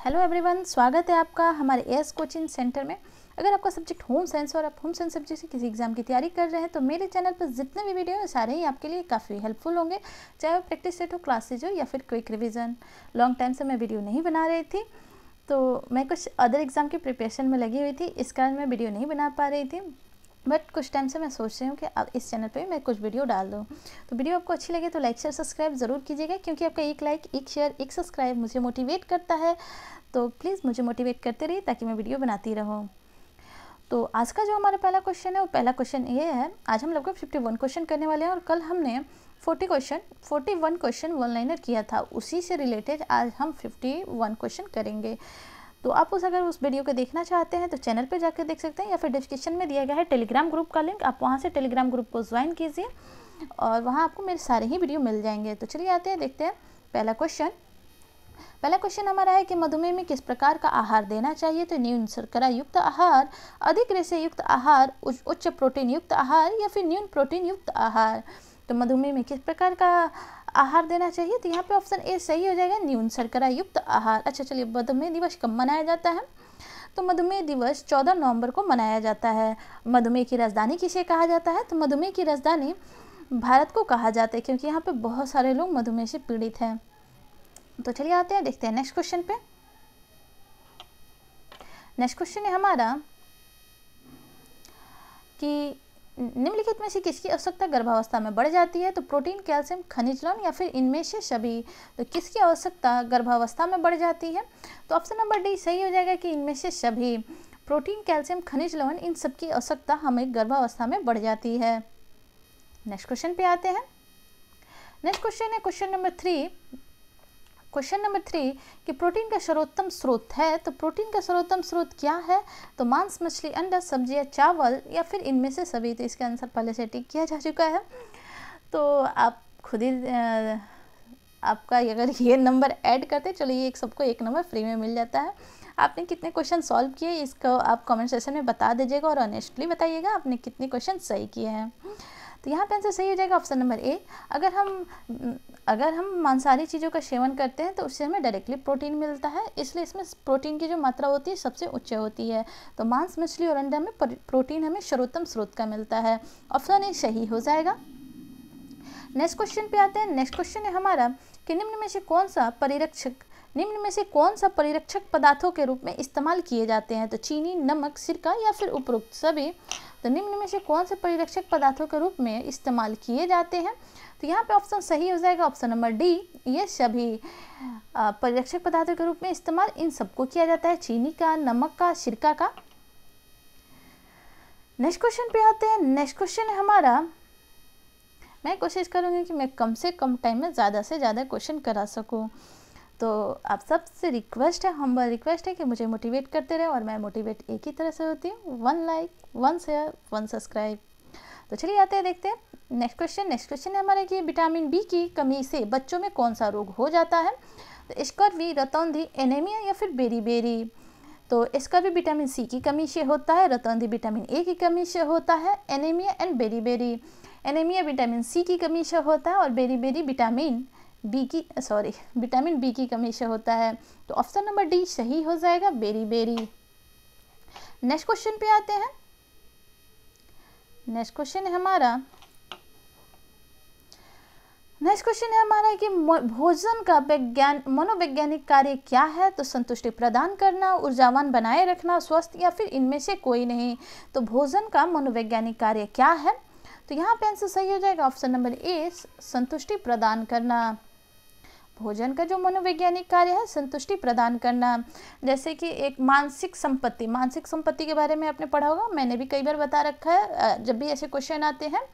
Hello everyone, स्वागत है आपका हमारे एएस कोचिंग सेंटर में। अगर आपका सब्जेक्ट होम साइंस और आप होम साइंस सब्जेक्ट से किसी एग्जाम की तैयारी कर रहे हैं तो मेरे चैनल पर जितने भी वीडियो हैं सारे ही आपके लिए काफ़ी हेल्पफुल होंगे। चाहे वो प्रैक्टिस सेट हो, क्लासेज हो या फिर क्विक रिवीजन। लॉन्ग टाइम से मैं वीडियो नहीं बना रही थी, तो मैं कुछ अदर एग्ज़ाम की प्रिपरेशन में लगी हुई थी, इस कारण मैं वीडियो नहीं बना पा रही थी। बट कुछ टाइम से मैं सोच रही हूँ कि अब इस चैनल पे मैं कुछ वीडियो डाल दूँ। तो वीडियो आपको अच्छी लगे तो लाइक शेयर सब्सक्राइब ज़रूर कीजिएगा, क्योंकि आपका एक लाइक, एक शेयर, एक सब्सक्राइब मुझे मोटिवेट करता है। तो प्लीज़ मुझे मोटिवेट करते रहिए ताकि मैं वीडियो बनाती रहूँ। तो आज का जो हमारा पहला क्वेश्चन है वो पहला क्वेश्चन ये है। आज हम लगभग 51 क्वेश्चन करने वाले हैं और कल हमने 41 क्वेश्चन वन लाइनर किया था, उसी से रिलेटेड आज हम 51 क्वेश्चन करेंगे। तो आप अगर उस वीडियो को देखना चाहते हैं तो चैनल पे जाकर देख सकते हैं, या फिर डिस्क्रिप्शन में दिया गया है टेलीग्राम ग्रुप का लिंक, आप वहाँ से टेलीग्राम ग्रुप को ज्वाइन कीजिए और वहाँ आपको मेरे सारे ही वीडियो मिल जाएंगे। तो चलिए आते हैं, देखते हैं पहला क्वेश्चन हमारा है कि मधुमेह में किस प्रकार का आहार देना चाहिए। तो न्यून शर्करा युक्त आहार, अधिक रेशे युक्त आहार, उच्च प्रोटीन युक्त आहार या फिर न्यून प्रोटीन युक्त आहार। तो मधुमेह में किस प्रकार का आहार देना चाहिए, तो यहाँ पे ऑप्शन ए सही हो जाएगा, न्यून शर्करा युक्त आहार। अच्छा चलिए, मधुमेह दिवस कब मनाया जाता है? तो मधुमेह दिवस 14 नवंबर को मनाया जाता है। मधुमेह की राजधानी किसे कहा जाता है? तो मधुमेह की राजधानी भारत को कहा जाता है, क्योंकि यहाँ पे बहुत सारे लोग मधुमेह से पीड़ित हैं। तो चलिए आते हैं, देखते हैं नेक्स्ट क्वेश्चन पे। नेक्स्ट क्वेश्चन है हमारा कि निम्नलिखित में से किसकी आवश्यकता गर्भावस्था में बढ़ जाती है? तो प्रोटीन, कैल्शियम, खनिज लवण या फिर इनमें से सभी। तो किसकी आवश्यकता गर्भावस्था में बढ़ जाती है? तो ऑप्शन नंबर डी सही हो जाएगा कि इनमें से सभी। प्रोटीन, कैल्शियम, खनिज लवण, इन सब की आवश्यकता हमें गर्भावस्था में बढ़ जाती है। नेक्स्ट क्वेश्चन पे आते हैं। नेक्स्ट क्वेश्चन है क्वेश्चन नंबर 3 कि प्रोटीन का सर्वोत्तम स्रोत है। तो प्रोटीन का सर्वोत्तम स्रोत क्या है? तो मांस, मछली, अंडा, सब्जियां, चावल या फिर इनमें से सभी। तो इसका आंसर पहले से टिक किया जा चुका है, तो आप खुद ही आपका अगर ये नंबर ऐड करते, चलिए एक सबको एक नंबर फ्री में मिल जाता है। आपने कितने क्वेश्चन सॉल्व किए इसको आप कमेंट सेक्शन में बता दीजिएगा और ऑनेस्टली बताइएगा आपने कितने क्वेश्चन सही किए हैं। तो यहाँ पे आंसर सही हो जाएगा ऑप्शन नंबर ए। अगर हम मांसाहारी चीज़ों का सेवन करते हैं तो उससे हमें डायरेक्टली प्रोटीन मिलता है, इसलिए इसमें प्रोटीन की जो मात्रा होती है सबसे उच्च होती है। तो मांस, मछली और अंडा में प्रोटीन हमें सर्वोत्तम स्रोत का मिलता है। ऑप्शन ए सही हो जाएगा। नेक्स्ट क्वेश्चन पे आते हैं। नेक्स्ट क्वेश्चन है हमारा कि निम्न में से कौन सा परिरक्षक पदार्थों के रूप में इस्तेमाल किए जाते हैं? तो चीनी, नमक, सिरका या फिर उपरोक्त सभी। तो निम्न में से कौन से परिरक्षक पदार्थों के रूप में इस्तेमाल किए जाते हैं? तो यहाँ पे ऑप्शन सही हो जाएगा ऑप्शन नंबर डी, ये सभी। परिरक्षक पदार्थों के रूप में इस्तेमाल इन सबको किया जाता है, चीनी का, नमक का, सिरका का। नेक्स्ट क्वेश्चन पे आते हैं। नेक्स्ट क्वेश्चन है हमारा, मैं कोशिश करूँगी कि मैं कम से कम टाइम में ज़्यादा से ज़्यादा क्वेश्चन करा सकूँ। तो आप सबसे रिक्वेस्ट है, हम्बल रिक्वेस्ट है कि मुझे मोटिवेट करते रहे, और मैं मोटिवेट एक ही तरह से होती हूँ, 1 लाइक, 1 शेयर, 1 सब्सक्राइब। तो चलिए आते हैं, देखते हैं नेक्स्ट क्वेश्चन है हमारे कि विटामिन बी की कमी से बच्चों में कौन सा रोग हो जाता है? तो स्कर्वी, रतौंधी, एनीमिया या फिर बेरी। तो स्कर्वी विटामिन सी की कमी से होता है, रतौंधी विटामिन ए की कमी से होता है, एनीमिया एंड बेरी। एनीमिया विटामिन सी की कमी से होता है और बेरी विटामिन बी की कमी से होता है। तो ऑप्शन नंबर डी सही हो जाएगा, बेरी। नेक्स्ट क्वेश्चन पे आते हैं। नेक्स्ट क्वेश्चन है हमारा कि भोजन का मनोवैज्ञानिक कार्य क्या है? तो संतुष्टि प्रदान करना, ऊर्जावान बनाए रखना, स्वस्थ या फिर इनमें से कोई नहीं। तो भोजन का मनोवैज्ञानिक कार्य क्या है? तो यहाँ पे आंसर सही हो जाएगा ऑप्शन नंबर ए, संतुष्टि प्रदान करना। भोजन का जो मनोवैज्ञानिक कार्य है संतुष्टि प्रदान करना। जैसे कि एक मानसिक संपत्ति के बारे में आपने पढ़ा होगा, मैंने भी कई बार बता रखा है। जब भी ऐसे क्वेश्चन आते हैं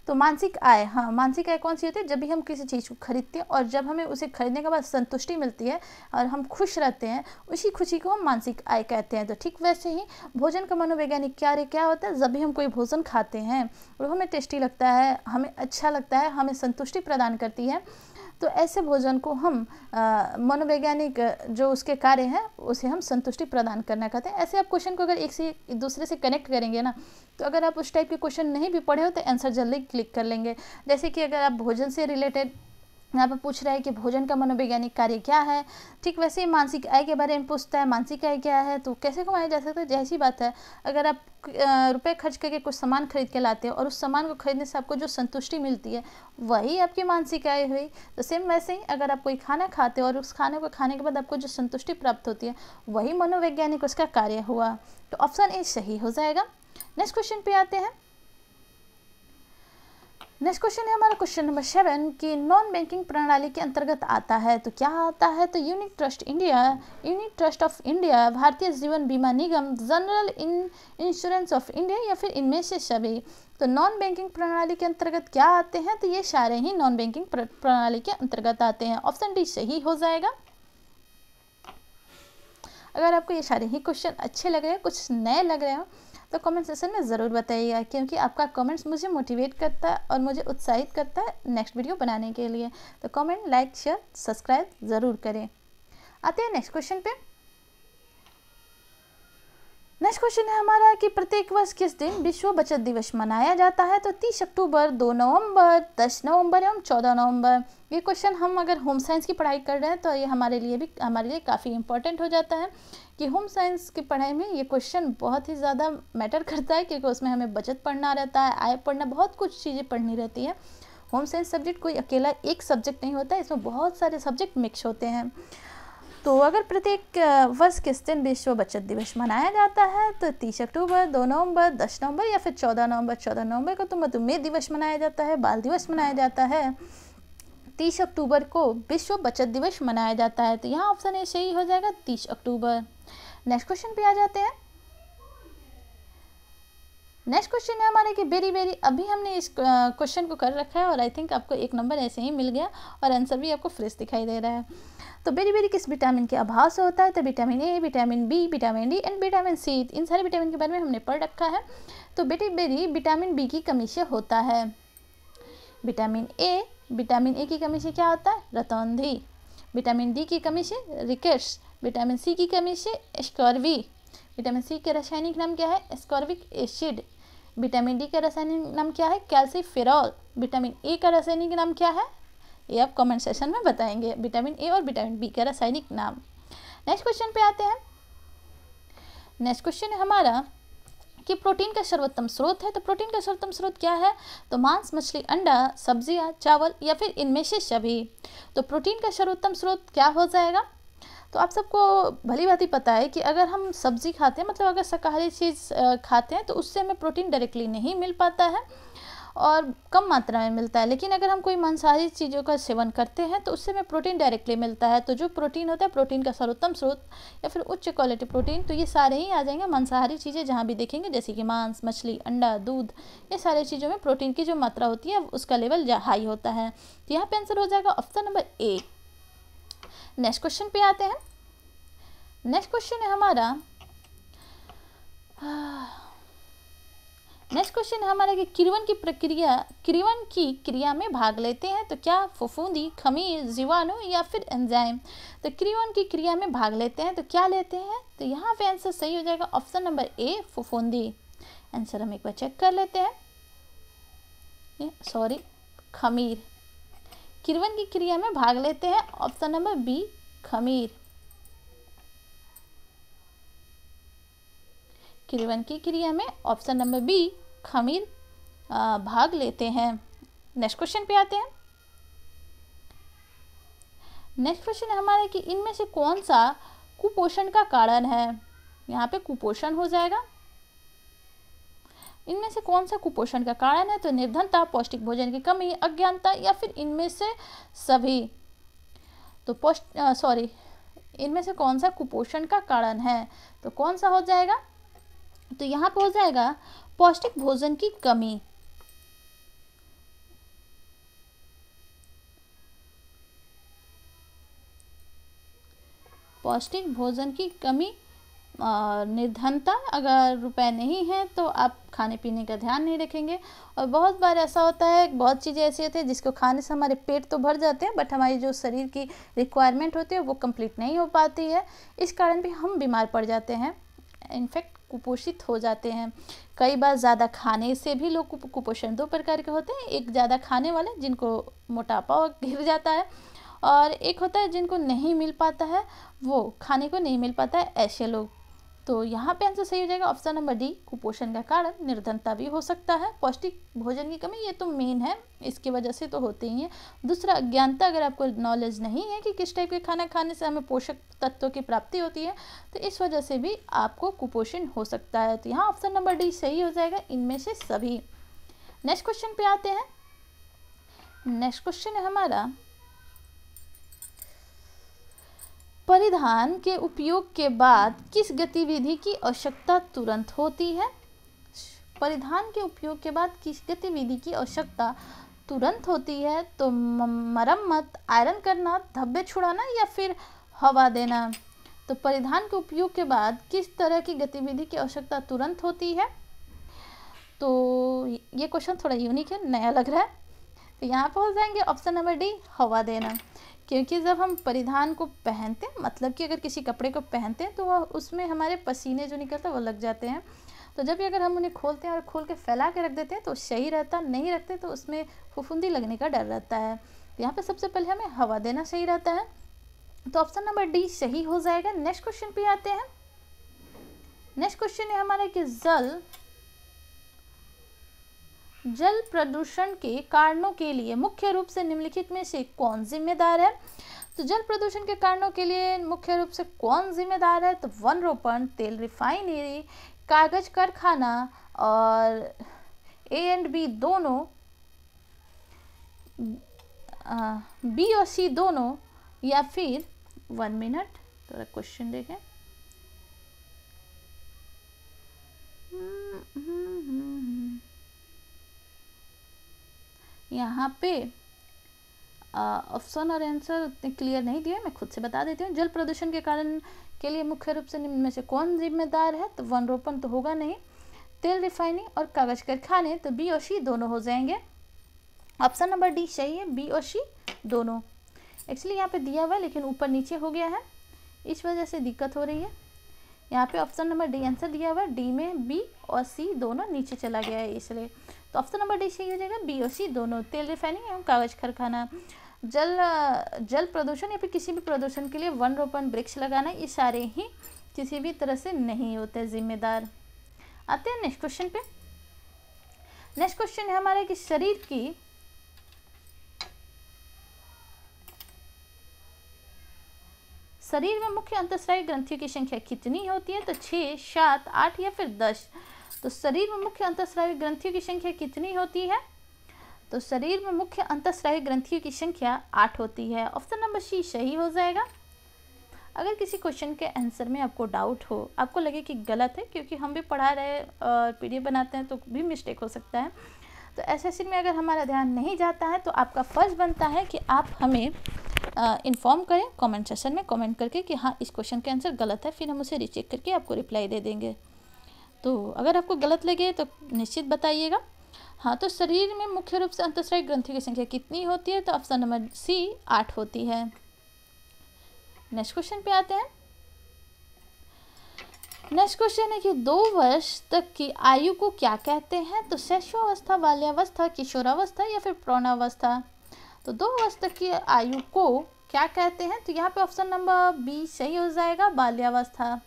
तो मानसिक आय, हाँ, मानसिक आय कौन सी होती है? जब भी हम किसी चीज़ को खरीदते हैं और जब हमें उसे खरीदने के बाद संतुष्टि मिलती है और हम खुश रहते हैं, उसी खुशी को हम मानसिक आय कहते हैं। तो ठीक वैसे ही भोजन का मनोवैज्ञानिक कार्य क्या होता है? जब भी हम कोई भोजन खाते हैं और हमें टेस्टी लगता है, हमें अच्छा लगता है, हमें संतुष्टि प्रदान करती है, तो ऐसे भोजन को हम मनोवैज्ञानिक जो उसके कार्य हैं उसे हम संतुष्टि प्रदान करना कहते हैं। ऐसे आप क्वेश्चन को अगर एक से दूसरे से कनेक्ट करेंगे ना, तो अगर आप उस टाइप के क्वेश्चन नहीं भी पढ़े हो तो आंसर जल्दी क्लिक कर लेंगे। जैसे कि अगर आप भोजन से रिलेटेड यहाँ पर पूछ रहा है कि भोजन का मनोवैज्ञानिक कार्य क्या है। ठीक वैसे ही मानसिक आय के बारे में पूछता है, मानसिक आय क्या है, तो कैसे कमाया जा सकता है। जैसी बात है, अगर आप रुपए खर्च करके कुछ सामान खरीद के लाते हो और उस सामान को खरीदने से आपको जो संतुष्टि मिलती है वही आपकी मानसिक आय हुई। तो सेम वैसे ही अगर आप कोई खाना खाते हो और उस खाने को खाने के बाद आपको जो संतुष्टि प्राप्त होती है वही मनोवैज्ञानिक उसका कार्य हुआ। तो ऑप्शन ए सही हो जाएगा। नेक्स्ट क्वेश्चन पे आते हैं। नेक्स्ट क्वेश्चन है हमारा क्वेश्चन नंबर 7 कि नॉन बैंकिंग प्रणाली के अंतर्गत आता है तो क्या आता है। तो unit trust India, unit trust of India, Bharatiya Jeevan बीमा निगम, जनरल इंश्योरेंस ऑफ इंडिया या फिर इनमें से सभी। तो नॉन बैंकिंग प्रणाली के अंतर्गत क्या आते हैं, तो ये सारे ही नॉन बैंकिंग प्रणाली के अंतर्गत आते हैं। ऑप्शन डी सही हो जाएगा। अगर आपको ये सारे ही क्वेश्चन अच्छे लग रहे हैं, कुछ नए लग रहे हो, तो कमेंट सेक्शन में ज़रूर बताइएगा, क्योंकि आपका कमेंट्स मुझे मोटिवेट करता है और मुझे उत्साहित करता है नेक्स्ट वीडियो बनाने के लिए। तो कमेंट, लाइक, शेयर, सब्सक्राइब ज़रूर करें। आते हैं नेक्स्ट क्वेश्चन पे। नेक्स्ट क्वेश्चन है हमारा कि प्रत्येक वर्ष किस दिन विश्व बचत दिवस मनाया जाता है। तो 30 अक्टूबर, 2 नवंबर, 10 नवंबर एवं 14 नवंबर। ये क्वेश्चन हम अगर होम साइंस की पढ़ाई कर रहे हैं तो ये हमारे लिए काफ़ी इंपॉर्टेंट हो जाता है कि होम साइंस की पढ़ाई में ये क्वेश्चन बहुत ही ज़्यादा मैटर करता है, क्योंकि उसमें हमें बचत पढ़ना रहता है, आय पढ़ना, बहुत कुछ चीज़ें पढ़नी रहती है। होम साइंस सब्जेक्ट कोई अकेला एक सब्जेक्ट नहीं होता है, इसमें बहुत सारे सब्जेक्ट मिक्स होते हैं। तो अगर प्रत्येक वर्ष किस दिन विश्व बचत दिवस मनाया जाता है, तो 30 अक्टूबर, 2 नवंबर, 10 नवंबर या फिर 14 नवंबर। 14 नवंबर को तो मधुमेह दिवस मनाया जाता है, बाल दिवस मनाया जाता है। 30 अक्टूबर को विश्व बचत दिवस मनाया जाता है। तो यहाँ ऑप्शन ए सही हो जाएगा, 30 अक्टूबर। नेक्स्ट क्वेश्चन पे आ जाते हैं। नेक्स्ट क्वेश्चन है हमारे कि बेरी बेरी। अभी हमने इस क्वेश्चन को कर रखा है और आई थिंक आपको एक नंबर ऐसे ही मिल गया और आंसर भी आपको फ्रेश दिखाई दे रहा है। तो बेरी बेरी किस विटामिन के अभाव से होता है। तो vitamin A, vitamin B, vitamin D and vitamin C. इन सारे विटामिन के बारे में हमने पढ़ रखा है। तो बेरी बेरी विटामिन बी की कमी से होता है। विटामिन ए की कमी से क्या होता है, रतौंधी। विटामिन डी की कमी से रिकेट्स। विटामिन सी की कमी से स्कॉर्वी। विटामिन सी के रासायनिक नाम क्या है, एस्कॉर्बिक एसिड। विटामिन डी का रासायनिक नाम क्या है, कैल्सीफेरॉल। विटामिन ए का रासायनिक नाम क्या है, ये आप कमेंट सेक्शन में बताएंगे, विटामिन ए और विटामिन बी का रासायनिक नाम। नेक्स्ट क्वेश्चन पे आते हैं। नेक्स्ट क्वेश्चन है हमारा कि प्रोटीन का सर्वोत्तम स्रोत है। तो प्रोटीन का सर्वोत्तम स्रोत क्या है, तो मांस, मछली, अंडा, सब्जियां, चावल या फिर इनमें से सभी। तो प्रोटीन का सर्वोत्तम स्रोत क्या हो जाएगा। तो आप सबको भली भांति पता है कि अगर हम सब्जी खाते हैं, मतलब अगर शाकाहारी चीज़ खाते हैं, तो उससे हमें प्रोटीन डायरेक्टली नहीं मिल पाता है और कम मात्रा में मिलता है। लेकिन अगर हम कोई मांसाहारी चीज़ों का सेवन करते हैं तो उससे हमें प्रोटीन डायरेक्टली मिलता है। तो जो प्रोटीन होता है, प्रोटीन का सर्वोत्तम स्रोत या फिर उच्च क्वालिटी प्रोटीन, तो ये सारे ही आ जाएंगे मांसाहारी चीज़ें जहाँ भी देखेंगे, जैसे कि मांस, मछली, अंडा, दूध, ये सारी चीज़ों में प्रोटीन की जो मात्रा होती है उसका लेवल हाई होता है। तो यहाँ पे आंसर हो जाएगा option number A. Next question पे आते हैं। नेक्स्ट क्वेश्चन है हमारा कि किण्वन की क्रिया में भाग लेते हैं। तो क्या फफूंदी, खमीर, जीवाणु या फिर एंजाइम। तो किण्वन की क्रिया में भाग लेते हैं तो क्या लेते हैं, तो यहाँ पे आंसर सही हो जाएगा ऑप्शन नंबर ए, फफूंदी। आंसर हम एक बार चेक कर लेते हैं, खमीर। किण्वन की क्रिया में भाग लेते हैं, ऑप्शन नंबर बी, खमीर। किण्वन की क्रिया में ऑप्शन नंबर बी, खमीर भाग लेते हैं। नेक्स्ट क्वेश्चन पे आते हैं। नेक्स्ट क्वेश्चन है हमारे कि इनमें से कौन सा कुपोषण का कारण है। यहाँ पे कुपोषण हो जाएगा। इनमें से कौन सा कुपोषण का कारण है, तो निर्धनता, पौष्टिक भोजन की कमी, अज्ञानता या फिर इनमें से सभी। तो इनमें से कौन सा कुपोषण का कारण है, तो कौन सा हो जाएगा, तो यहाँ पे हो जाएगा पौष्टिक भोजन की कमी। पौष्टिक भोजन की कमी, निर्धनता, अगर रुपए नहीं है तो आप खाने पीने का ध्यान नहीं रखेंगे। और बहुत बार ऐसा होता है, बहुत चीज़ें ऐसी होती है जिसको खाने से हमारे पेट तो भर जाते हैं, बट हमारी जो शरीर की रिक्वायरमेंट होती है वो कंप्लीट नहीं हो पाती है। इस कारण भी हम बीमार पड़ जाते हैं, इनफैक्ट कुपोषित हो जाते हैं। कई बार ज़्यादा खाने से भी लोग कुपोषण, दो प्रकार के होते हैं, एक ज़्यादा खाने वाले जिनको मोटापा घिर जाता है, और एक होता है जिनको नहीं मिल पाता है, वो खाने को नहीं मिल पाता है, ऐसे लोग। तो यहाँ पे आंसर सही हो जाएगा ऑप्शन नंबर डी, कुपोषण का कारण निर्धनता भी हो सकता है। पौष्टिक भोजन की कमी ये तो मेन है, इसकी वजह से तो होते ही है। दूसरा अज्ञानता, अगर आपको नॉलेज नहीं है कि किस टाइप के खाना खाने से हमें पोषक तत्वों की प्राप्ति होती है, तो इस वजह से भी आपको कुपोषण हो सकता है। तो यहाँ ऑप्शन नंबर डी सही हो जाएगा इनमें से सभी। नेक्स्ट क्वेश्चन पे आते हैं। नेक्स्ट क्वेश्चन है हमारा, परिधान के उपयोग के बाद किस गतिविधि की आवश्यकता तुरंत होती है? परिधान के उपयोग के बाद किस गतिविधि की आवश्यकता तुरंत होती है? तो मरम्मत, आयरन करना, धब्बे छुड़ाना या फिर हवा देना। तो परिधान के उपयोग के बाद किस तरह की गतिविधि की आवश्यकता तुरंत होती है? तो ये क्वेश्चन थोड़ा यूनिक है, नया लग रहा है। तो यहाँ पर हो जाएंगे ऑप्शन नंबर डी, हवा देना। क्योंकि जब हम परिधान को पहनते हैं, मतलब कि अगर किसी कपड़े को पहनते हैं तो वह उसमें हमारे पसीने जो निकलते हैं वो लग जाते हैं। तो जब भी अगर हम उन्हें खोलते हैं और खोल के फैला के रख देते हैं तो सही रहता, नहीं रखते तो उसमें फुफुंदी लगने का डर रहता है। यहाँ पे सबसे पहले हमें हवा देना सही रहता है, तो ऑप्शन नंबर डी सही हो जाएगा। नेक्स्ट क्वेश्चन पे आते हैं। नेक्स्ट क्वेश्चन है हमारा कि जल प्रदूषण के कारणों के लिए मुख्य रूप से निम्नलिखित में से कौन जिम्मेदार है? तो जल प्रदूषण के कारणों के लिए मुख्य रूप से कौन जिम्मेदार है? तो वन रोपण, तेल रिफाइनरी, कागज कारखाना और ए एंड बी दोनों, बी और सी दोनों, या फिर 1 मिनट थोड़ा क्वेश्चन देखें। यहाँ पे ऑप्शन और आंसर उतने क्लियर नहीं दिए, मैं खुद से बता देती हूँ। जल प्रदूषण के कारण के लिए मुख्य रूप से निम्न में से कौन जिम्मेदार है? तो वन रोपण तो होगा नहीं, तेल रिफाइनिंग और कागज कारखाने, तो बी और सी दोनों हो जाएंगे। ऑप्शन नंबर डी सही है, बी और सी दोनों। एक्चुअली यहाँ पे दिया हुआ है लेकिन ऊपर नीचे हो गया है, इस वजह से दिक्कत हो रही है। यहाँ पे ऑप्शन नंबर डी आंसर दिया हुआ है, डी में बी और सी दोनों नीचे चला गया है इसलिए। तो ऑप्शन नंबर डी सही हो जाएगा, बी और सी दोनों। तेल रिफाइनिंग एवं कागज कारखाना, जल प्रदूषण या फिर किसी भी प्रदूषण के लिए वन रोपण, वृक्ष लगाना, ये सारे ही किसी भी तरह से नहीं होते जिम्मेदार। आते हैं नेक्स्ट क्वेश्चन पे। नेक्स्ट क्वेश्चन है हमारे कि शरीर में मुख्य अंतःस्रावी ग्रंथियों की संख्या कितनी होती है? तो 6, 7, 8 या फिर 10। तो शरीर में मुख्य अंतःस्रावी ग्रंथियों की संख्या कितनी होती है? तो शरीर में मुख्य अंतःस्रावी ग्रंथियों की संख्या 8 होती है। ऑप्शन नंबर सी सही हो जाएगा। अगर किसी क्वेश्चन के आंसर में आपको डाउट हो, आपको लगे कि गलत है, क्योंकि हम भी पढ़ा रहे और पीडीएफ बनाते हैं तो भी मिस्टेक हो सकता है, तो ऐसे स्थिति में अगर हमारा ध्यान नहीं जाता है तो आपका फ़र्ज़ बनता है कि आप हमें इन्फॉर्म करें कमेंट सेशन में कमेंट करके कि हाँ इस क्वेश्चन का आंसर गलत है, फिर हम उसे रीचेक करके आपको रिप्लाई दे देंगे। तो अगर आपको गलत लगे तो निश्चित बताइएगा। हाँ, तो शरीर में मुख्य रूप से अंतःस्रावी ग्रंथियों की संख्या कितनी होती है? तो ऑप्शन नंबर सी 8 होती है। नेक्स्ट क्वेश्चन पे आते हैं। नेक्स्ट क्वेश्चन है कि 2 वर्ष तक की आयु को क्या कहते हैं? तो शैशवावस्था, बाल्यावस्था, किशोरावस्था या फिर प्रौढ़ावस्था। तो 2 वर्ष तक की आयु को क्या कहते हैं? तो यहाँ पे ऑप्शन नंबर बी सही हो जाएगा, बाल्यावस्था।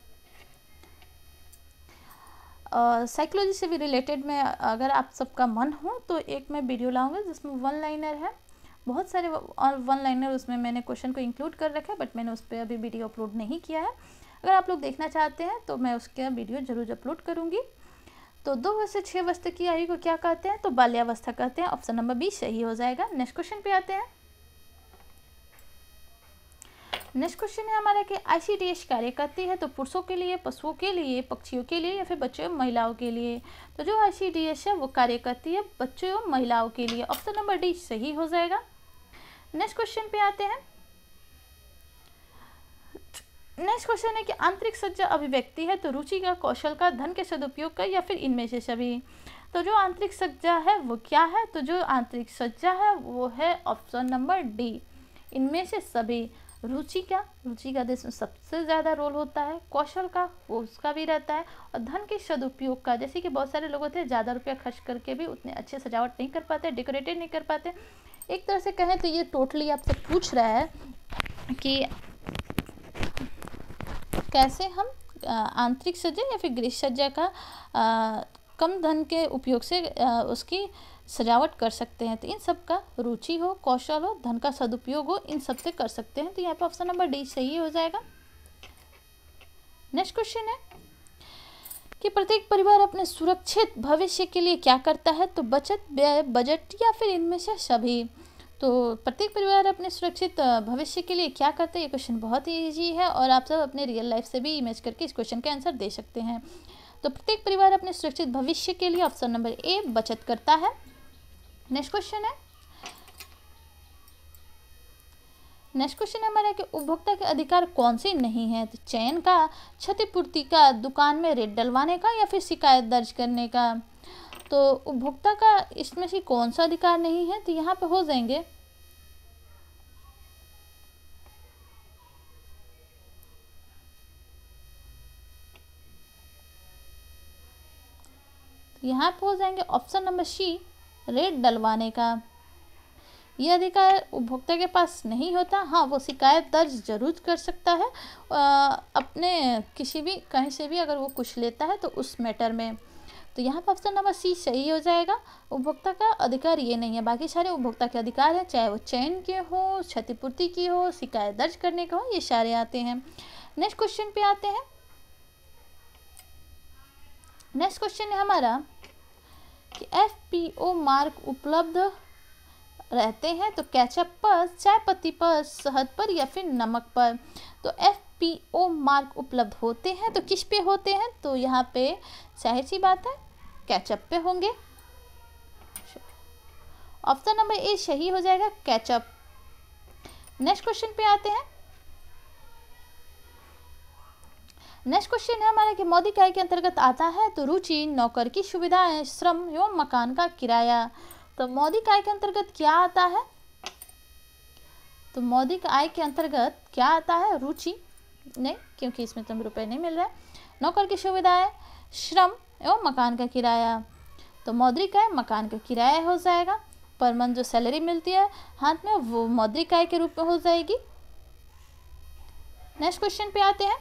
साइकोलॉजी से भी रिलेटेड में अगर आप सबका मन हो तो एक मैं वीडियो लाऊंगा जिसमें 1 लाइनर है, बहुत सारे और 1 लाइनर उसमें मैंने क्वेश्चन को इंक्लूड कर रखा है, बट मैंने उस पर अभी वीडियो अपलोड नहीं किया है। अगर आप लोग देखना चाहते हैं तो मैं उसका वीडियो ज़रूर अपलोड करूँगी। तो 2 वर्ष से 6 वर्ष तक की आयु को क्या कहते हैं? तो बाल्यावस्था कहते हैं। ऑप्शन नंबर बी सही हो जाएगा। नेक्स्ट क्वेश्चन पे आते हैं। नेक्स्ट क्वेश्चन है हमारा कि ICDS कार्य करती है तो पुरुषों के लिए, पशुओं के लिए, पक्षियों के लिए या फिर बच्चों एवं महिलाओं के लिए। तो जो ICDS है वो कार्य करती है बच्चों एवं महिलाओं के लिए। ऑप्शन नंबर डी सही हो जाएगा। नेक्स्ट क्वेश्चन पे आते हैं। नेक्स्ट क्वेश्चन है कि आंतरिक सज्जा अभिव्यक्ति है तो रुचि का, कौशल का, धन के सदुपयोग का या फिर इनमें से सभी। तो जो आंतरिक सज्जा है वो क्या है? तो जो आंतरिक सज्जा है वो है ऑप्शन नंबर डी, इनमें से सभी। रुचि का इसमें सबसे ज़्यादा रोल होता है। कौशल का वो उसका भी रहता है। और धन के सदुपयोग का, जैसे कि बहुत सारे लोग होते हैं ज़्यादा रुपया खर्च करके भी उतने अच्छे सजावट नहीं कर पाते, डेकोरेटेड नहीं कर पाते। एक तरह से कहें तो ये टोटली आपसे पूछ रहा है कि कैसे हम आंतरिक सज्जा या फिर गृह सज्जा का कम धन के उपयोग से उसकी सजावट कर सकते हैं। तो इन सब का रुचि हो, कौशल हो, धन का सदुपयोग हो, इन सब से कर सकते हैं। तो यहाँ पे ऑप्शन नंबर डी सही हो जाएगा। नेक्स्ट क्वेश्चन है कि प्रत्येक परिवार अपने सुरक्षित भविष्य के लिए क्या करता है? तो बचत, व्यय, बजट या फिर इनमें से सभी। तो प्रत्येक परिवार अपने सुरक्षित भविष्य के लिए क्या करते हैं? ये क्वेश्चन बहुत ही ईजी है और आप सब अपने रियल लाइफ से भी इमेज करके इस क्वेश्चन का आंसर दे सकते हैं। तो प्रत्येक परिवार अपने सुरक्षित भविष्य के लिए ऑप्शन नंबर ए बचत करता है। नेक्स्ट क्वेश्चन है हमारा कि उपभोक्ता के अधिकार कौन से नहीं है? तो चयन का, क्षतिपूर्ति का, दुकान में रेट डलवाने का या फिर शिकायत दर्ज करने का। तो उपभोक्ता का इसमें से कौन सा अधिकार नहीं है? तो यहाँ पे हो जाएंगे ऑप्शन नंबर सी रेट डलवाने का। यह अधिकार उपभोक्ता के पास नहीं होता। हाँ, वो शिकायत दर्ज जरूर कर सकता है अपने किसी भी कहीं से भी अगर वो कुछ लेता है तो उस मैटर में। तो यहाँ पर ऑप्शन नंबर सी सही हो जाएगा। उपभोक्ता का अधिकार ये नहीं है, बाकी सारे उपभोक्ता के अधिकार हैं, चाहे वो चयन के हो, क्षतिपूर्ति की हो, शिकायत दर्ज करने का हो, ये सारे आते हैं। नेक्स्ट क्वेश्चन पे आते हैं। नेक्स्ट क्वेश्चन है हमारा कि FPO मार्क उपलब्ध रहते हैं तो केचप पर, चाय पत्ती पर, शहद पर या फिर नमक पर। तो FPO मार्क उपलब्ध होते हैं तो किस पे होते हैं? तो यहाँ पे जाहिर सी बात है केचप पे होंगे। ऑप्शन नंबर ए सही हो जाएगा, केचप। नेक्स्ट क्वेश्चन पे आते हैं। नेक्स्ट क्वेश्चन है हमारा कि मौद्रिक आय के अंतर्गत आता है तो रुचि, नौकर की सुविधाएं, श्रम एवं मकान का किराया। तो मौद्रिक आय के अंतर्गत क्या आता है? तो मौद्रिक आय के अंतर्गत क्या आता है? रुचि नहीं, क्योंकि इसमें तो रुपए नहीं मिल रहा है। नौकर की सुविधाएं, श्रम एवं मकान का किराया। तो मौद्रिक आय मकान का किराया हो जाएगा। पर मंथ जो सैलरी मिलती है हाथ में वो मौद्रिक आय के रूप में हो जाएगी। नेक्स्ट क्वेश्चन पे आते हैं।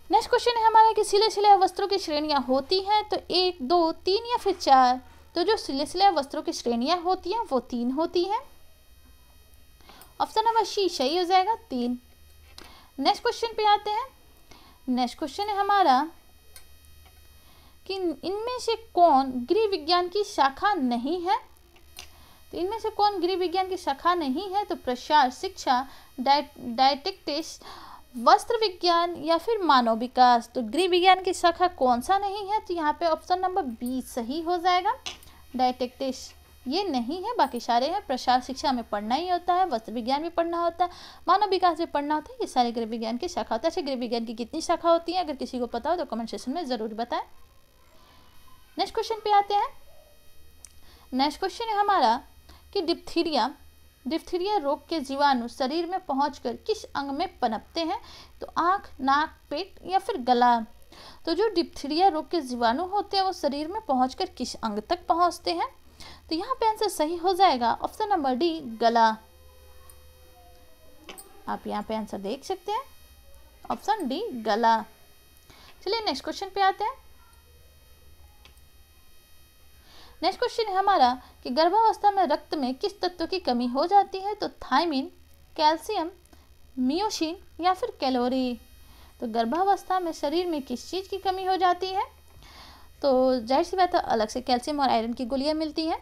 नेक्स्ट क्वेश्चन है हमारा कि सिले सिलाए वस्त्रों की श्रेणियां होती हैं तो 1, 2, 3 या फिर 4। तो जो सिले सिलाए वस्त्रों की श्रेणियां होती हैं वो 3 होती हैं। ऑप्शन नंबर सी सही हो जाएगा, 3। नेक्स्ट क्वेश्चन पे आते हैं। नेक्स्ट क्वेश्चन है हमारा कि इनमें से कौन गृह विज्ञान की शाखा नहीं है? तो इनमें से कौन गृह विज्ञान की शाखा नहीं है? तो प्रसार, शिक्षा, डायटेक्टिक्स, वस्त्र विज्ञान या फिर मानव विकास। तो गृह विज्ञान की शाखा कौन सा नहीं है? तो यहाँ पे ऑप्शन नंबर बी सही हो जाएगा, डायटेक्टिक्स। ये नहीं है, बाकी सारे हैं। प्रसार, शिक्षा में पढ़ना ही होता है, वस्त्र विज्ञान भी पढ़ना होता है, मानव विकास भी पढ़ना होता है। ये सारे गृह विज्ञान की शाखा होता है। ऐसे गृह विज्ञान की कितनी शाखा होती है? अगर किसी को पता हो तो कमेंट सेक्शन में ज़रूर बताएं। नेक्स्ट क्वेश्चन पे आते हैं। नेक्स्ट क्वेश्चन है हमारा कि डिप्थीरिया रोग के जीवाणु शरीर में पहुंचकर किस अंग में पनपते हैं? तो आँख, नाक, पेट या फिर गला। तो जो डिप्थीरिया रोग के जीवाणु होते हैं वो शरीर में पहुंचकर किस अंग तक पहुंचते हैं? तो यहाँ पे आंसर सही हो जाएगा, ऑप्शन नंबर डी, गला। आप यहाँ पे आंसर देख सकते हैं, ऑप्शन डी, गला। चलिए नेक्स्ट क्वेश्चन पे आते हैं। नेक्स्ट क्वेश्चन है हमारा कि गर्भावस्था में रक्त में किस तत्व की कमी हो जाती है? तो थायमिन, कैल्शियम, मियोसिन या फिर कैलोरी। तो गर्भावस्था में शरीर में किस चीज़ की कमी हो जाती है? तो जाहिर सी बात है अलग से कैल्शियम और आयरन की गोलियां मिलती हैं।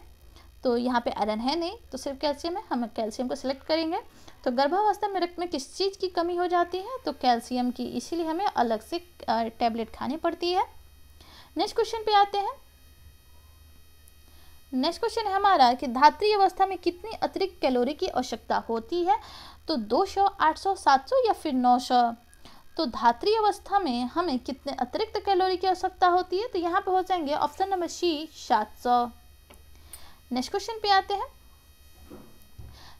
तो यहाँ पे आयरन है नहीं तो सिर्फ कैल्शियम है, हम कैल्शियम को सिलेक्ट करेंगे। तो गर्भावस्था में रक्त में किस चीज़ की कमी हो जाती है? तो कैल्शियम की, इसीलिए हमें अलग से टैबलेट खानी पड़ती है। नेक्स्ट क्वेश्चन पे आते हैं। नेक्स्ट क्वेश्चन है हमारा कि धात्री अवस्था में कितनी अतिरिक्त कैलोरी की आवश्यकता होती है? तो 200, 800, 700 या फिर 900। तो धात्री अवस्था में हमें कितने अतिरिक्त कैलोरी की आवश्यकता होती है? तो यहाँ पे हो जाएंगे option number C, 700। Next question पे आते हैं।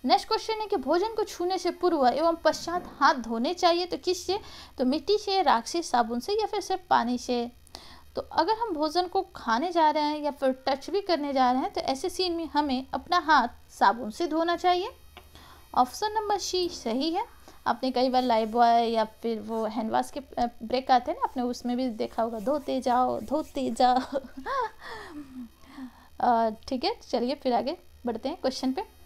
नेक्स्ट क्वेश्चन है कि भोजन को छूने से पूर्व एवं पश्चात हाथ धोने चाहिए, तो किससे? तो मिट्टी से, राख से, साबुन से या फिर सिर्फ पानी से। तो अगर हम भोजन को खाने जा रहे हैं या फिर टच भी करने जा रहे हैं तो ऐसे सीन में हमें अपना हाथ साबुन से धोना चाहिए। ऑप्शन नंबर सी सही है। आपने कई बार लाइफ बॉय या फिर वो हैंड वॉश के ब्रेक आते हैं ना, आपने उसमें भी देखा होगा, धोते जाओ धोते जाओ। ठीक है, चलिए फिर आगे बढ़ते हैं क्वेश्चन पे।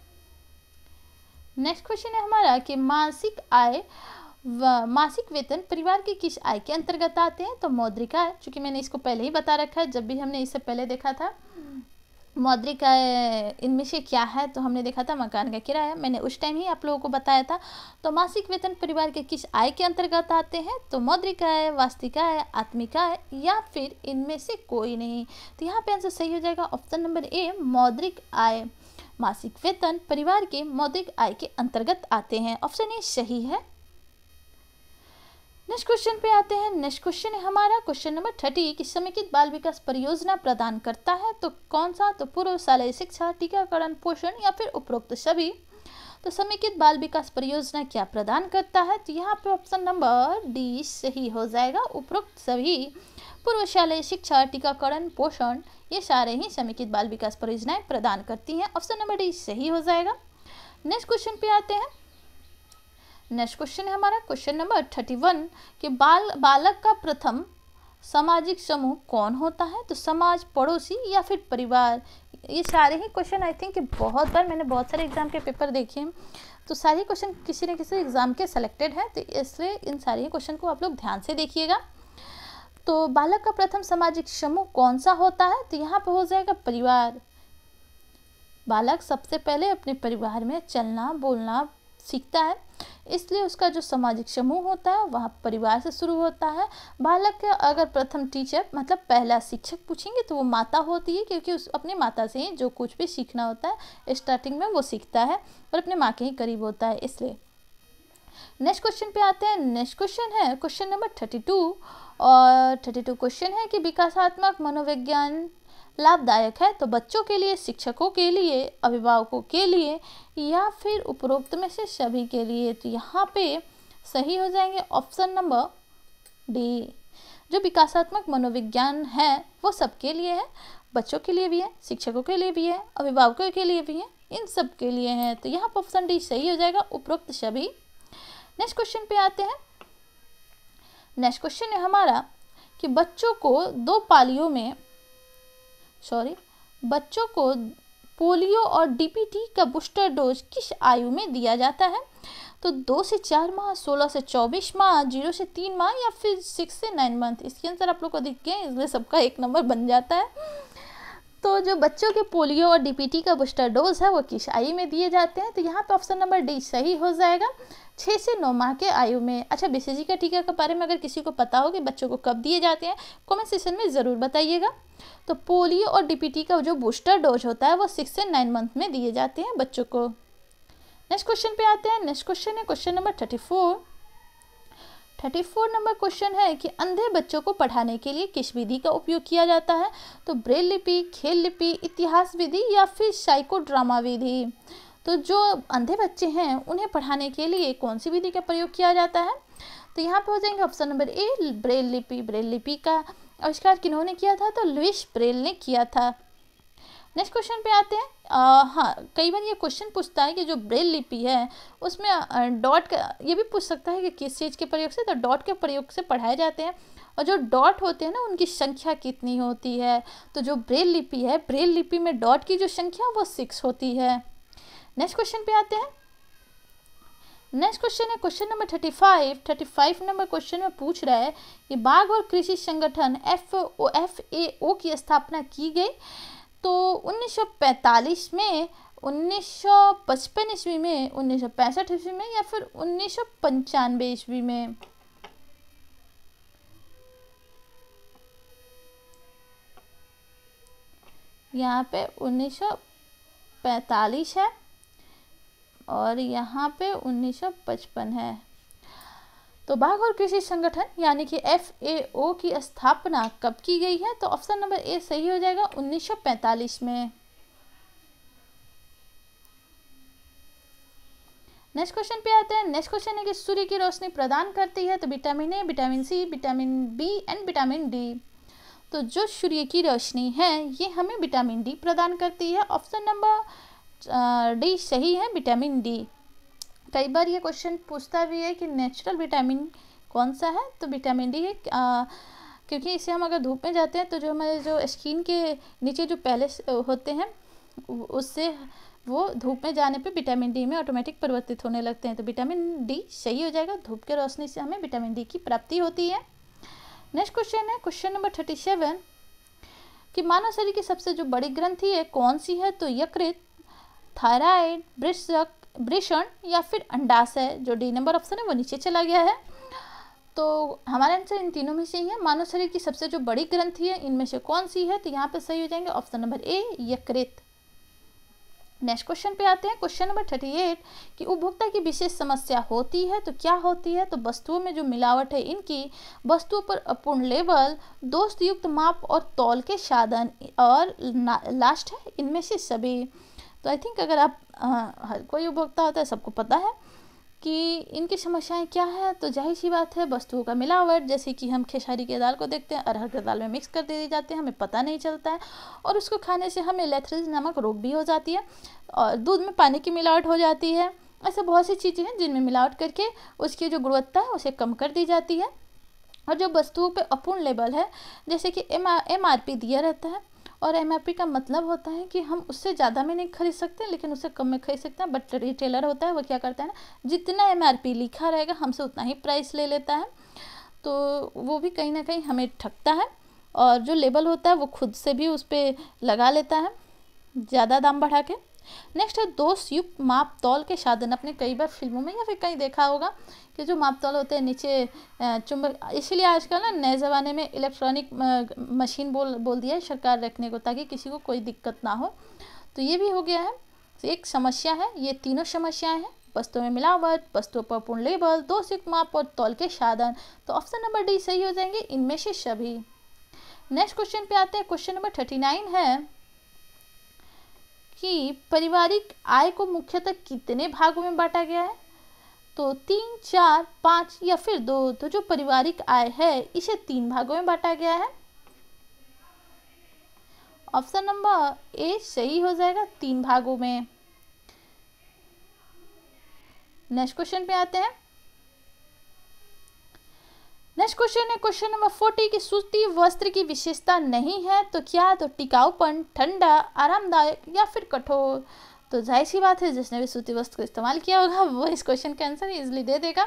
नेक्स्ट क्वेश्चन है हमारा कि मासिक आय व मासिक वेतन परिवार की किस आय के अंतर्गत आते हैं? तो मौद्रिक आय, चूँकि मैंने इसको पहले ही बता रखा है, जब भी हमने इससे पहले देखा था मौद्रिक आय इनमें से क्या है, तो हमने देखा था मकान का किराया, मैंने उस टाइम ही आप लोगों को बताया था। तो मासिक वेतन परिवार के किस आय के अंतर्गत आते हैं? तो मौद्रिक आय, वास्तविक आय, आत्मिक आय या फिर इनमें से कोई नहीं। तो यहाँ पे आंसर सही हो जाएगा ऑप्शन नंबर ए, मौद्रिक आय। मासिक वेतन परिवार के मौद्रिक आय के अंतर्गत आते हैं, ऑप्शन ए सही है। नेक्स्ट क्वेश्चन पे आते हैं। नेक्स्ट क्वेश्चन है हमारा क्वेश्चन नंबर 30 कि समेकित बाल विकास परियोजना प्रदान करता है तो कौन सा? तो पूर्व शालेय शिक्षा, टीकाकरण, पोषण या फिर उपरोक्त सभी। तो समेकित बाल विकास परियोजना क्या प्रदान करता है? तो यहाँ पे ऑप्शन नंबर डी सही हो जाएगा, उपरोक्त सभी। पूर्व शालेय शिक्षा, टीकाकरण, पोषण ये सारे ही समेकित बाल विकास परियोजनाएं प्रदान करती हैं, ऑप्शन नंबर डी सही हो जाएगा। नेक्स्ट क्वेश्चन पे आते हैं। नेक्स्ट क्वेश्चन है हमारा क्वेश्चन नंबर 31 कि बालक का प्रथम सामाजिक समूह कौन होता है? तो समाज, पड़ोसी या फिर परिवार। ये सारे ही क्वेश्चन आई थिंक बहुत बार मैंने बहुत सारे एग्जाम के पेपर देखे हैं, तो सारे क्वेश्चन किसी न किसी एग्जाम के सेलेक्टेड हैं, तो इसलिए इन सारे क्वेश्चन को आप लोग ध्यान से देखिएगा। तो बालक का प्रथम सामाजिक समूह कौन सा होता है? तो यहाँ पर हो जाएगा परिवार। बालक सबसे पहले अपने परिवार में चलना बोलना सीखता है, इसलिए उसका जो सामाजिक समूह होता है वह परिवार से शुरू होता है। बालक का अगर प्रथम टीचर मतलब पहला शिक्षक पूछेंगे तो वो माता होती है, क्योंकि उस अपनी माता से ही जो कुछ भी सीखना होता है स्टार्टिंग में वो सीखता है और अपने माँ के ही करीब होता है, इसलिए। नेक्स्ट क्वेश्चन पे आते हैं। नेक्स्ट क्वेश्चन है क्वेश्चन नंबर 32 और 32 क्वेश्चन है कि विकासात्मक मनोविज्ञान लाभदायक है तो बच्चों के लिए, शिक्षकों के लिए, अभिभावकों के लिए या फिर उपरोक्त में से सभी के लिए। तो यहाँ पे सही हो जाएंगे ऑप्शन नंबर डी। जो विकासात्मक मनोविज्ञान है वो सबके लिए है, बच्चों के लिए भी है, शिक्षकों के लिए भी है, अभिभावकों के लिए भी है, इन सब के लिए है। तो यहाँ पर ऑप्शन डी सही हो जाएगा, उपरोक्त सभी। नेक्स्ट क्वेश्चन पे आते हैं। नेक्स्ट क्वेश्चन है हमारा कि बच्चों को पोलियो और डीपीटी का बूस्टर डोज किस आयु में दिया जाता है? तो 2 से 4 माह, 16 से 24 माह, 0 से 3 माह या फिर 6 से 9 मंथ। इसके आंसर आप लोग को दिख गए, इसलिए सबका 1 नंबर बन जाता है। तो जो बच्चों के पोलियो और डीपीटी का बूस्टर डोज है वो किस आयु में दिए जाते हैं? तो यहाँ पे ऑप्शन नंबर डी सही हो जाएगा, 6 से 9 माह के आयु में। अच्छा, बीसीजी का टीका के बारे में अगर किसी को पता हो कि बच्चों को कब दिए जाते हैं, कमेंट सेक्शन में ज़रूर बताइएगा। तो पोलियो और डीपीटी का जो बूस्टर डोज होता है वो 6 से 9 मंथ में दिए जाते हैं बच्चों को। नेक्स्ट क्वेश्चन पे आते हैं। नेक्स्ट क्वेश्चन है क्वेश्चन नंबर 34 नंबर क्वेश्चन है कि अंधे बच्चों को पढ़ाने के लिए किस विधि का उपयोग किया जाता है? तो ब्रेल लिपि, खेल लिपि, इतिहास विधि या फिर साइको ड्रामा विधि। तो जो अंधे बच्चे हैं उन्हें पढ़ाने के लिए कौन सी विधि का प्रयोग किया जाता है? तो यहाँ पे हो जाएंगे ऑप्शन नंबर ए, ब्रेल लिपि। ब्रेल लिपि का आविष्कार किन्होंने किया था? तो लुइस ब्रेल ने किया था। नेक्स्ट क्वेश्चन पे आते हैं। हाँ, कई बार ये क्वेश्चन पूछता है कि जो ब्रेल लिपि है उसमें डॉट का, ये भी पूछ सकता है कि किस चीज़ के प्रयोग से, तो डॉट के प्रयोग से पढ़ाए जाते हैं। और जो डॉट होते हैं ना उनकी संख्या कितनी होती है? तो जो ब्रेल लिपि है, ब्रेल लिपि में डॉट की जो संख्या वो 6 होती है। नेक्स्ट क्वेश्चन पे आते हैं। नेक्स्ट क्वेश्चन है क्वेश्चन नंबर 35 नंबर क्वेश्चन में पूछ रहा है कि बाघ और कृषि संगठन FAO की स्थापना की गई तो 1945 में, 1955 ईस्वी में, 1965 ईस्वी में या फिर 1995 ईस्वी में। यहाँ पे 1945 है और यहाँ पे 1955 है। तो बाघ और कृषि संगठन यानी कि FAO की स्थापना कब की गई है? तो ऑप्शन नंबर ए सही हो जाएगा, 1945 में। नेक्स्ट क्वेश्चन पे आते हैं। नेक्स्ट क्वेश्चन है कि सूर्य की रोशनी प्रदान करती है तो vitamin A, vitamin C, vitamin B and vitamin D. तो जो सूर्य की रोशनी है ये हमें विटामिन डी प्रदान करती है। ऑप्शन नंबर डी सही है, विटामिन डी। कई बार ये क्वेश्चन पूछता भी है कि नेचुरल विटामिन कौन सा है, तो विटामिन डी है, क्योंकि इसे हम अगर धूप में जाते हैं तो जो हमारे जो स्किन के नीचे जो पहले होते हैं उससे वो धूप में जाने पे विटामिन डी में ऑटोमेटिक परिवर्तित होने लगते हैं। तो विटामिन डी सही हो जाएगा। धूप के रोशनी से हमें विटामिन डी की प्राप्ति होती है। नेक्स्ट क्वेश्चन है क्वेश्चन नंबर 37 कि मानव शरीर की सबसे जो बड़ी ग्रंथि है कौन सी है, तो यकृत, थायराइड, वृषण या फिर अंडाशय। जो डी नंबर ऑप्शन है वो नीचे चला गया है। तो हमारा आंसर इन तीनों में से ही है। मानव शरीर की सबसे जो बड़ी ग्रंथि है इनमें से कौन सी है, तो यहाँ पे सही हो जाएंगे ऑप्शन नंबर ए, यकृत। नेक्स्ट क्वेश्चन पे आते हैं क्वेश्चन नंबर 38 कि उपभोक्ता की विशेष समस्या होती है तो क्या होती है, तो वस्तुओं में जो मिलावट है इनकी, वस्तुओं पर अपूर्ण लेबल, दोष युक्त माप और तौल के साधन, और लास्ट है इनमें से सभी। तो आई थिंक अगर आप हर कोई उपभोक्ता होता है सबको पता है कि इनकी समस्याएं क्या है। तो जाहिर सी बात है वस्तुओं का मिलावट, जैसे कि हम खेसारी की दाल को देखते हैं अरहर की दाल में मिक्स कर दी जाते हैं, हमें पता नहीं चलता है, और उसको खाने से हमें लेथरिज नामक रोग भी हो जाती है, और दूध में पानी की मिलावट हो जाती है। ऐसे बहुत सी चीज़ें हैं जिनमें मिलावट करके उसकी जो गुणवत्ता है उसे कम कर दी जाती है। और जो वस्तुओं पर अपूर्ण लेबल है, जैसे कि MRP दिया रहता है, और MRP का मतलब होता है कि हम उससे ज़्यादा में नहीं खरीद सकते लेकिन उससे कम में खरीद सकते हैं। बट रिटेलर होता है वो क्या करता है ना, जितना MRP लिखा रहेगा हमसे उतना ही प्राइस ले लेता है। तो वो भी कहीं ना कहीं हमें ठगता है, और जो लेबल होता है वो खुद से भी उस पर लगा लेता है ज़्यादा दाम बढ़ा के। नेक्स्ट है दोष युक्त माप तौल के साधन। अपने कई बार फिल्मों में या फिर कहीं देखा होगा कि जो माप तौल होते हैं नीचे चुंबक, इसीलिए आजकल ना नए ज़माने में इलेक्ट्रॉनिक मशीन बोल दिया है सरकार रखने को, ताकि किसी को कोई दिक्कत ना हो। तो ये भी हो गया है, तो एक समस्या है। ये तीनों समस्याएं हैं, वस्तुओं में मिलावट, वस्तुओं पर पूर्ण लेबल, दोष युक्त माप और तौल के साधन। तो ऑप्शन नंबर डी सही हो जाएंगे इनमें से सभी। नेक्स्ट क्वेश्चन पे आते हैं। क्वेश्चन नंबर 39 है कि पारिवारिक आय को मुख्यतः कितने भागों में बांटा गया है, तो 3, 4, 5 या फिर 2। तो जो पारिवारिक आय है इसे 3 भागों में बांटा गया है। ऑप्शन नंबर ए सही हो जाएगा, 3 भागों में। नेक्स्ट क्वेश्चन पे आते हैं। नेक्स्ट क्वेश्चन है क्वेश्चन नंबर 40 कि सूती वस्त्र की विशेषता नहीं है तो क्या, तो टिकाऊपन, ठंडा, आरामदायक या फिर कठोर। तो जाहिर सी बात है जिसने भी सूती वस्त्र को इस्तेमाल किया होगा वो इस क्वेश्चन का आंसर इजीली दे देगा।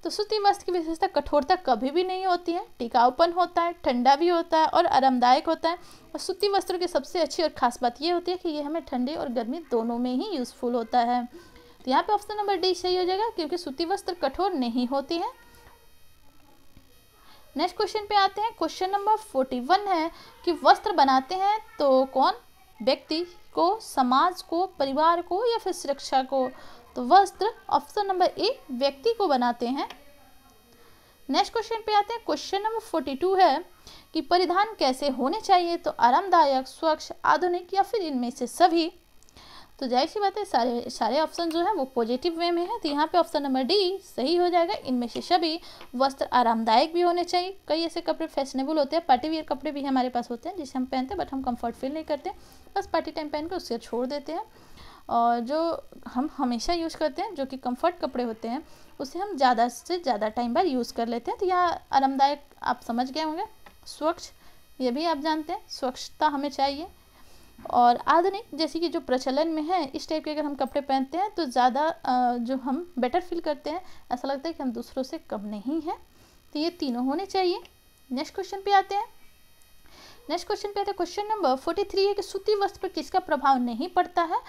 तो सूती वस्त्र की विशेषता कठोरता कभी भी नहीं होती है, टिकाऊपन होता है, ठंडा भी होता है और आरामदायक होता है। और सूती वस्त्रों की सबसे अच्छी और खास बात ये होती है कि ये हमें ठंडी और गर्मी दोनों में ही यूज़फुल होता है। तो यहाँ पे ऑप्शन नंबर डी सही हो जाएगा, क्योंकि सूती वस्त्र कठोर नहीं होती है। नेक्स्ट क्वेश्चन पे आते हैं। क्वेश्चन नंबर 41 है कि वस्त्र बनाते हैं तो कौन, व्यक्ति को, समाज को, परिवार को या फिर सुरक्षा को। तो वस्त्र ऑप्शन नंबर ए, व्यक्ति को बनाते हैं। नेक्स्ट क्वेश्चन पे आते हैं। क्वेश्चन नंबर 42 है कि परिधान कैसे होने चाहिए, तो आरामदायक, स्वच्छ, आधुनिक या फिर इनमें से सभी। तो जाहिर सी बात है सारे ऑप्शन जो है वो पॉजिटिव वे में है, तो यहाँ पे ऑप्शन नंबर डी सही हो जाएगा, इनमें से सभी। वस्त्र आरामदायक भी होने चाहिए। कई ऐसे कपड़े फैशनेबल होते हैं, पार्टी वियर कपड़े भी हमारे पास होते हैं जिसे हम पहनते हैं बट हम कंफर्ट फील नहीं करते, बस पार्टी टाइम पहन के उससे छोड़ देते हैं। और जो हम हमेशा यूज़ करते हैं जो कि कंफर्ट कपड़े होते हैं उसे हम ज़्यादा से ज़्यादा टाइम बाद यूज़ कर लेते हैं। तो यहाँ आरामदायक आप समझ गए होंगे। स्वच्छ, ये भी आप जानते हैं, स्वच्छता हमें चाहिए। और आधुनिक, जैसे कि जो प्रचलन में है इस टाइप के अगर हम कपड़े पहनते हैं तो ज़्यादा जो हम बेटर फील करते हैं, ऐसा लगता है कि हम दूसरों से कम नहीं हैं। तो ये तीनों होने चाहिए। नेक्स्ट क्वेश्चन पे आते हैं। नेक्स्ट क्वेश्चन पे आते हैं। क्वेश्चन नंबर 43 है कि सूती वस्त्र पर किसका प्रभाव नहीं पड़ता है,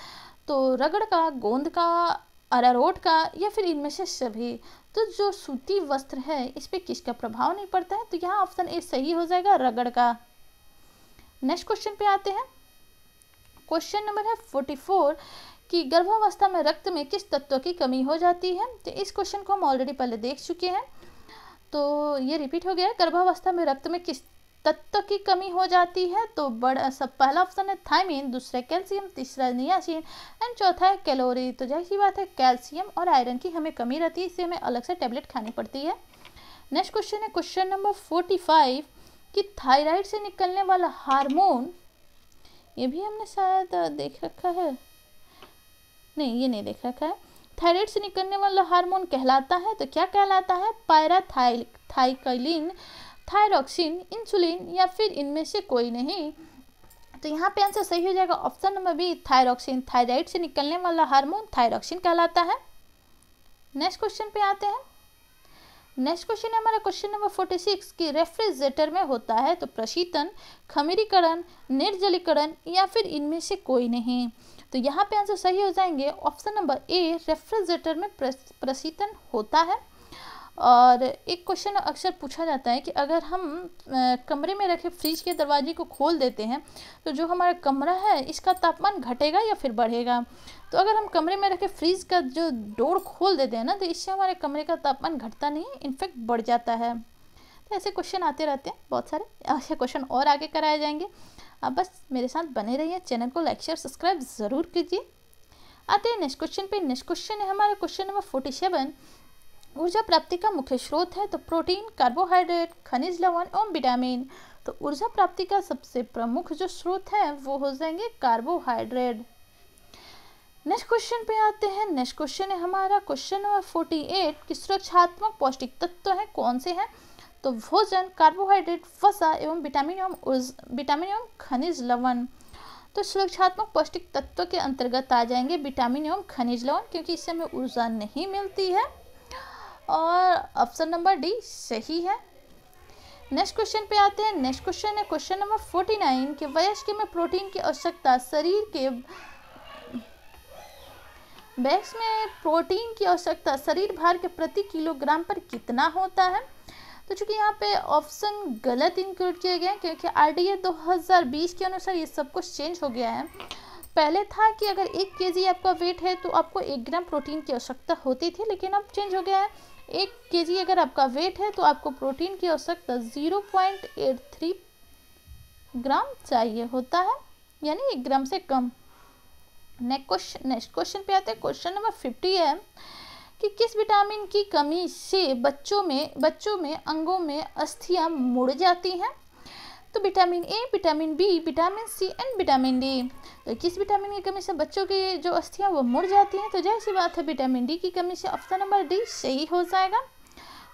तो रगड़ का, गोंद का, अरारोट का या फिर इनमें से सभी। तो जो सूती वस्त्र है इस पर किसका प्रभाव नहीं पड़ता है, तो यहाँ ऑप्शन ए सही हो जाएगा, रगड़ का। नेक्स्ट क्वेश्चन पे आते हैं। क्वेश्चन नंबर है 44 कि गर्भावस्था में रक्त में किस तत्व की कमी हो जाती है। तो इस क्वेश्चन को हम ऑलरेडी पहले देख चुके हैं, तो ये रिपीट हो गया है। गर्भावस्था में रक्त में किस तत्व की कमी हो जाती है? तो बड़ा सब पहला ऑप्शन है थायमिन, दूसरा कैल्शियम, तीसरा नियासिन एंड चौथा है कैलोरी। तो जाहिर सी बात है कैल्शियम और आयरन की हमें कमी रहती है, इससे हमें अलग से टैबलेट खानी पड़ती है। नेक्स्ट क्वेश्चन है क्वेश्चन नंबर 45 कि थायराइड से निकलने वाला हार्मोन, ये भी हमने शायद देख रखा है, नहीं ये नहीं देख रखा है। थायराइड से निकलने वाला हार्मोन कहलाता है, तो क्या कहलाता है? पैराथाइरोक्सिन, थायरोक्सिन, इंसुलिन या फिर इनमें से कोई नहीं। तो यहाँ पे आंसर सही हो जाएगा option number B thyroxine. Thyroid से निकलने वाला हार्मोन थायरोक्सिन कहलाता है। नेक्स्ट क्वेश्चन पे आते हैं। नेक्स्ट क्वेश्चन है हमारा क्वेश्चन नंबर 46 कि रेफ्रिजरेटर में होता है तो प्रशीतन, खमीरीकरण, निर्जलीकरण या फिर इनमें से कोई नहीं। तो यहाँ पे आंसर सही हो जाएंगे ऑप्शन नंबर ए रेफ्रिजरेटर में प्रशीतन होता है। और एक क्वेश्चन अक्सर पूछा जाता है कि अगर हम कमरे में रखे फ्रिज के दरवाजे को खोल देते हैं तो जो हमारा कमरा है इसका तापमान घटेगा या फिर बढ़ेगा। तो अगर हम कमरे में रखे फ्रिज का जो डोर खोल देते हैं ना, तो इससे हमारे कमरे का तापमान घटता नहीं, इनफैक्ट बढ़ जाता है। तो ऐसे क्वेश्चन आते रहते हैं बहुत सारे, ऐसे क्वेश्चन और आगे कराए जाएंगे। आप बस मेरे साथ बने रहिए, चैनल को लाइक शेयर सब्सक्राइब ज़रूर कीजिए। आते हैं नेक्स्ट क्वेश्चन पे। नेक्स्ट क्वेश्चन है हमारा क्वेश्चन नंबर 47। ऊर्जा प्राप्ति का मुख्य स्रोत है तो प्रोटीन, कार्बोहाइड्रेट, खनिज लवण एवं विटामिन। तो ऊर्जा प्राप्ति का सबसे प्रमुख जो स्रोत है वो हो जाएंगे कार्बोहाइड्रेट। नेक्स्ट क्वेश्चन पे आते हैं। नेक्स्ट क्वेश्चन है हमारा क्वेश्चन नंबर 48 कि सुरक्षात्मक पौष्टिक तत्व हैं कौन से हैं? तो भोजन, कार्बोहाइड्रेट, वसा एवं विटामिन एवं खनिज लवण। तो सुरक्षात्मक पौष्टिक तत्व के अंतर्गत आ जाएंगे विटामिन एवं खनिज लवण, क्योंकि इससे हमें ऊर्जा नहीं मिलती है। और ऑप्शन नंबर डी सही है। नेक्स्ट क्वेश्चन पे आते हैं। नेक्स्ट क्वेश्चन है क्वेश्चन नंबर 49 कि वयस्क में प्रोटीन की आवश्यकता शरीर भार के प्रति किलोग्राम पर कितना होता है? तो चूंकि यहाँ पे ऑप्शन गलत इंक्लूड किए गए हैं, क्योंकि RDA 2020 के अनुसार ये सब कुछ चेंज हो गया है। पहले था कि अगर 1 kg आपका वेट है तो आपको 1 ग्राम प्रोटीन की आवश्यकता होती थी, लेकिन अब चेंज हो गया है। 1 kg अगर आपका वेट है तो आपको प्रोटीन की आवश्यकता 0.83 ग्राम चाहिए होता है, यानी 1 ग्राम से कम। नेक्स्ट क्वेश्चन पे आते हैं। क्वेश्चन नंबर 50 है कि किस विटामिन की कमी से बच्चों में अंगों में अस्थियां मुड़ जाती हैं? तो vitamin A, vitamin B, vitamin C and vitamin D. तो किस विटामिन की कमी से बच्चों की जो अस्थियां वो मुड़ जाती हैं? तो जाहिर सी बात है विटामिन डी की कमी से ऑप्शन नंबर डी सही हो जाएगा।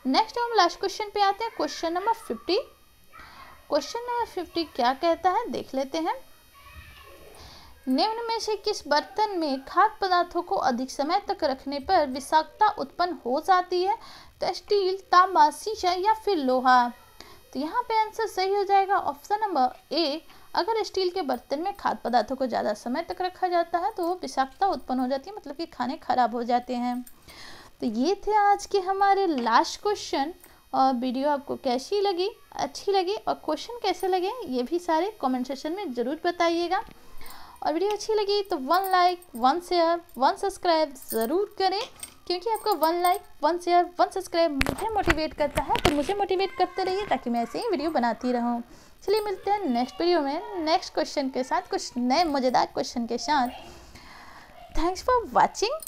नेक्स्ट हम लास्ट क्वेश्चन पे आते हैं। Question number 50। क्वेश्चन नंबर 50 क्या कहता है देख लेते हैं। निम्न में से किस बर्तन में खाद्य पदार्थों को अधिक समय तक रखने पर विषाक्तता उत्पन्न हो जाती है? तो स्टील, तांबा, शीशा या फिर लोहा। तो यहाँ पे आंसर सही हो जाएगा ऑप्शन नंबर ए। अगर स्टील के बर्तन में खाद्य पदार्थों को ज़्यादा समय तक रखा जाता है तो वो विषाक्तता उत्पन्न हो जाती है, मतलब कि खाने खराब हो जाते हैं। तो ये थे आज के हमारे लास्ट क्वेश्चन। और वीडियो आपको कैसी लगी, अच्छी लगी और क्वेश्चन कैसे लगे ये भी सारे कमेंट सेक्शन में ज़रूर बताइएगा। और वीडियो अच्छी लगी तो 1 लाइक, 1 शेयर, 1 सब्सक्राइब ज़रूर करें, क्योंकि आपका 1 लाइक, 1 शेयर, 1 सब्सक्राइब मुझे मोटिवेट करता है। तो मुझे मोटिवेट करते रहिए ताकि मैं ऐसे ही वीडियो बनाती रहूँ। चलिए मिलते हैं नेक्स्ट वीडियो में नेक्स्ट क्वेश्चन के साथ, कुछ नए मज़ेदार क्वेश्चन के साथ। Thanks for watching.